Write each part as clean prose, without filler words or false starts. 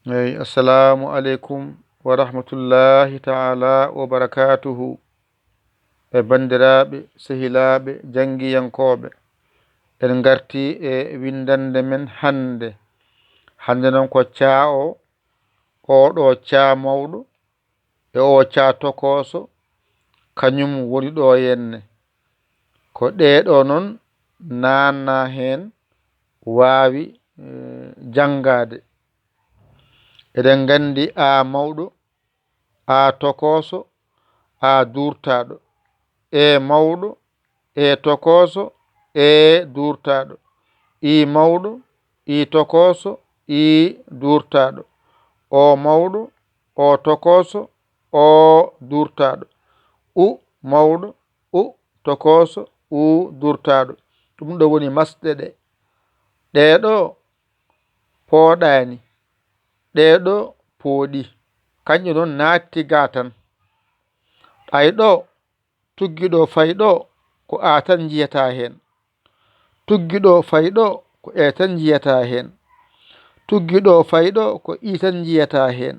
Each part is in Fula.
Assalamu alaikum wa rahmatullahi ta'ala wa barakatuhu. Bandiraɓe sehilaaɓe jangiyankoɓe, en garti e windande men hande noon ko caao oɗo caa mawɗo e o caa tokoso kañum woni ɗo henne. Ko ɗeɗo noon nanna hen wawi jangade. Eɗen gandi a mawɗo, a tokoso, a durtaɗo, e mawɗo, e tokoso, e durtaɗo, i mawɗo, i tokoso, i durtaɗo, o mawɗo, o tokoso, o durtaɗo, u mawɗo, u tokoso, u durtaɗo. ɗum ɗo woni masɗe ɗe. ɗeɗo pooɗani, ɗeɗo pooɗi, kanƴe noon naatti ga tan. ɗayɗo tuggiɗo fayɗo ko a tan jiyata hen, tuggiɗo fayɗo ko e tan jiyata hen, tuggiɗo fayɗo ko i tan jiyata hen,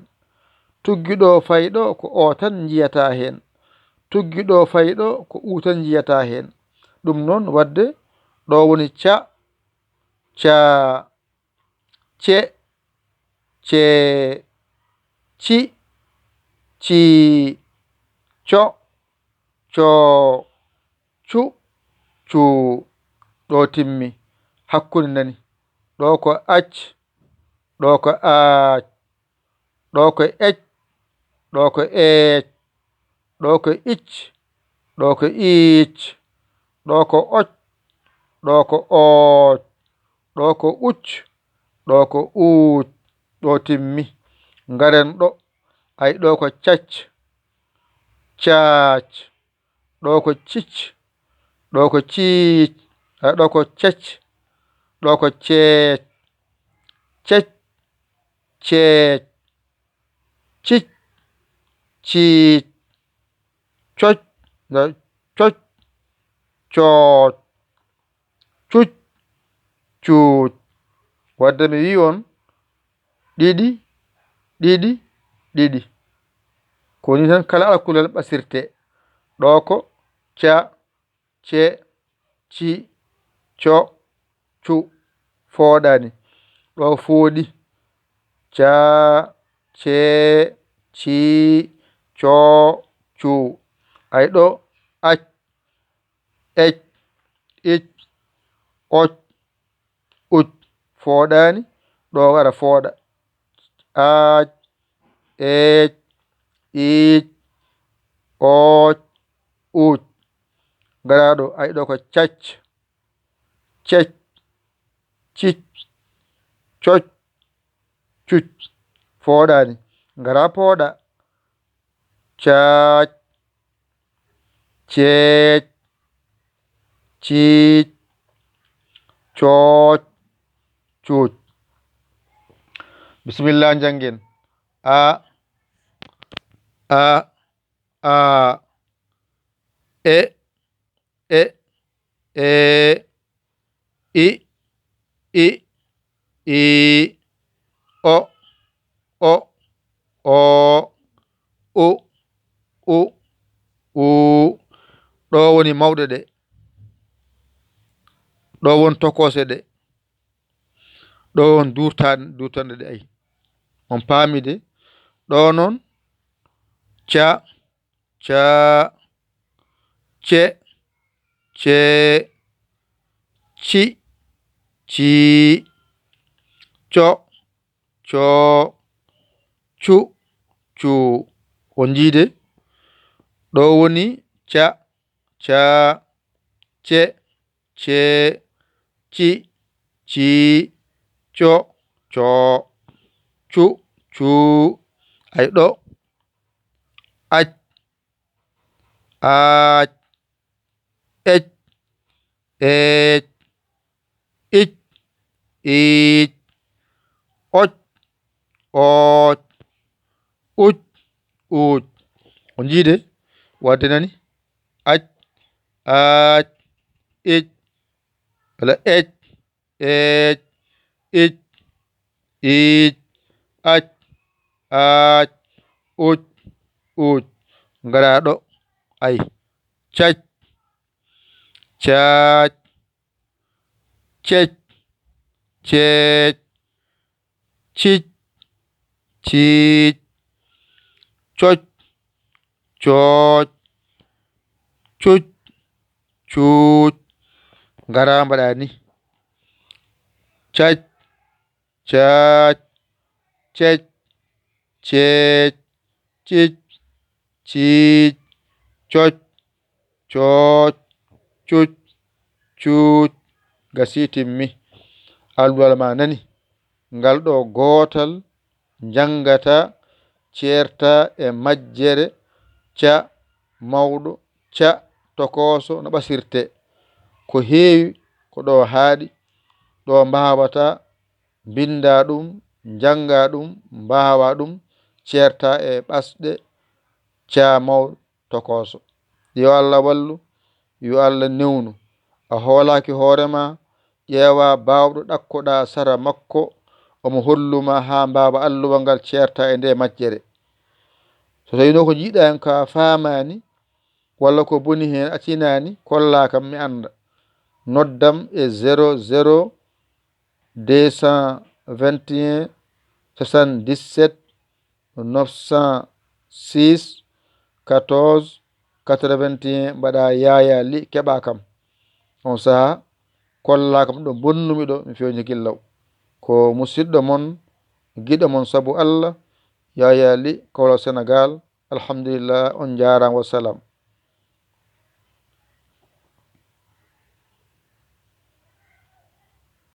tuggiɗo fayɗo ko o tan jiyata hen, tuggiɗo fayɗo ko u tan jiyata hen. ɗum noon wadde ɗo woni ca, ca, ce, ce, ci, ci, co, co, cu, cu. ɗo timmi. hakkunde nani. ɗo ko ac, ɗo ko aac, ɗo ko ec, ɗo ko eec, ɗo ko icc, ɗo ko iicc, ɗo ko oc, ɗo ko ooc, ɗo ko ucc, ɗo ko uuc. ɗo timmi. Ngaren ɗo. ay ɗo ko cacc, caac, ɗo ko cicc, ɗo ko ciic, ɗo ko cecc, ɗo ko ceec, cecc, ceec, cicc, ciic, coc, coc, cooc, cuc, cuuc. wadde mi wi on ɗiɗi ɗiɗi ɗiɗi ko ni tan kala alkulal ɓasirte. ɗo ko ca, ce, ci, co, cu. fooɗani. ɗo fooɗi. ca, ce, ci, co, cu. ay ɗo ac, ec, icc, oc, ucc. fooɗani. ɗo wara fooɗa. aac, eec, iicc, ooc, uuc. garaɗo. ay ɗo ko cacc, cecc, cicc, coc, cucc. fooɗani. ngara pooɗa. caac, ceec, ciic, cooc, cuuc. bisimillah janggen. a, e, i, o, u, ɗo woni mawɗe ɗe. ɗo won tokose ɗe. ɗo won durtanɗe ɗe. ay on paami de. ɗo noon ca, ca, ce, ce, ci, ci, co, co, cu, cu. on jiide. ɗo woni ca, ca, ce, ce, ci, ci, co, co, cu, cu. ay ɗo ac, aac, ec, eec, icc, iicc, oc, ooc, ucc, uuc. on jiide. wadde nani. ac, aac, icc, wala ec, eec, icc, iicc, ac, Aac, uc, uc. Ngara ɗo. Ay. Cac, cac, cec, cec, cic, cic, coc, coc, cuc, cuc. Ngara mbaɗa ni. Cac, cac, cec, cec, cic, cic, coc, coc, cuc, cuc. Gasi timmi. Alluwal ma nani. Ngal ɗo gootal jangata ceerta e majjere ca mawɗo ca tokoso no ɓasirte. Ko heewi ko ɗo haaɗi. Ɗo mbawata binda ɗum, janga ɗum, mbawa ɗum ceerta e ɓasɗe ca mawɗo tokoso. Yo Allah wallu, yo Allah newnu. A hoolaki hoorema, ƴeewa bawɗo ɗakkoɗa sara makko, omo holluma ha mbawa alluwal ngal ceerta e nde majjere. So tawino ko jiiɗa hen ka famani walla ko boni hen accinani, kolla kam mi anda. Noddam e 00 221 77 906 14 81. mbaɗa Yaya Ly keɓa kam on saha. Kolla kam ɗo bonnumi ɗo mi fewni gillaw ko musidɗo mon giɗo mon sabu Allah Yaya Ly kawla Sénégal. Alhamdulillah, on jarama, wassalam.